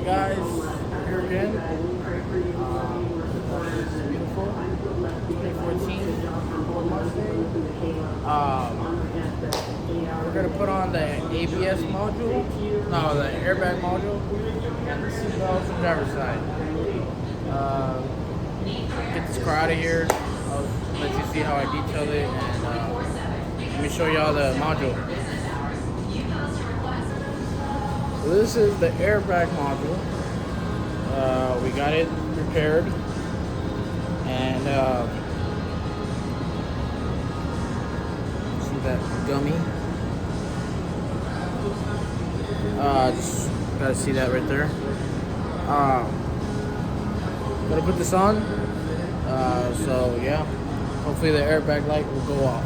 Hey guys, here again. It's beautiful. 2014 Ford Mustang. We're gonna put on the ABS module, no, the airbag module, and the seatbelts on the driver's side. Get this car out of here. I'll let you see how I detailed it, and let me show y'all the module. So this is the airbag module. We got it repaired, and see that gummy? Just gotta see that right there. Gotta put this on. So yeah, hopefully the airbag light will go off.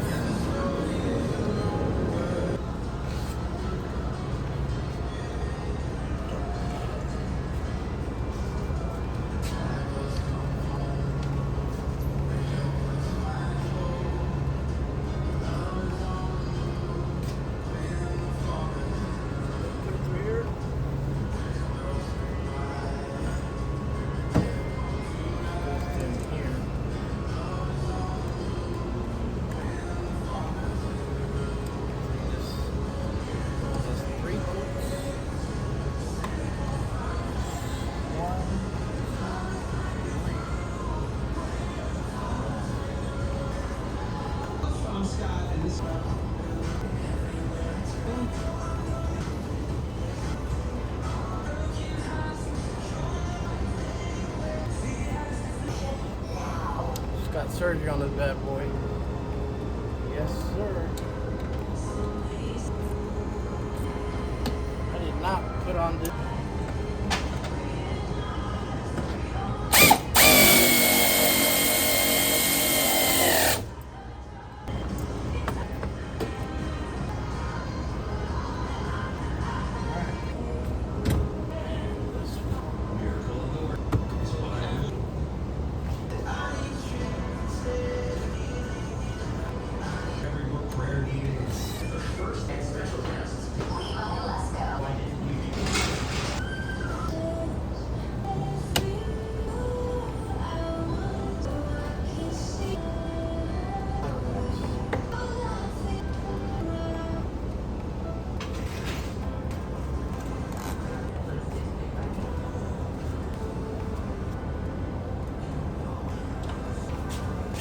Just got surgery on this bad boy. Yes, sir. I did not put on this.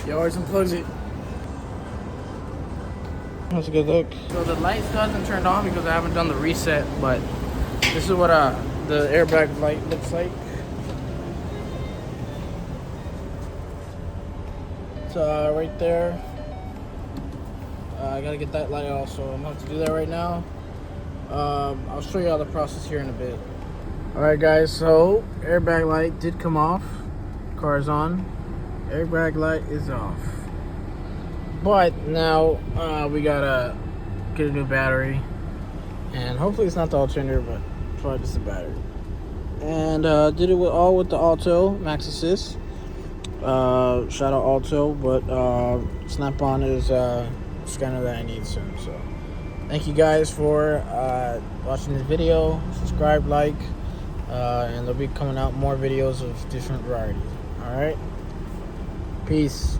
He always unplugs it. That's a good look. So the light still hasn't turned on because I haven't done the reset, but this is what the airbag light looks like. It's right there. I gotta get that light off, so I'm gonna have to do that right now. I'll show you all the process here in a bit. Alright guys, so airbag light did come off. Car is on. Airbag light is off. But now we gotta get a new battery. And hopefully it's not the alternator, but probably just the battery. And did it all with the Alto Max Assist. Shout out Alto, but Snap-on is scanner that I need soon. So thank you guys for watching this video. Subscribe, like, and they'll be coming out more videos of different varieties. Alright? Peace.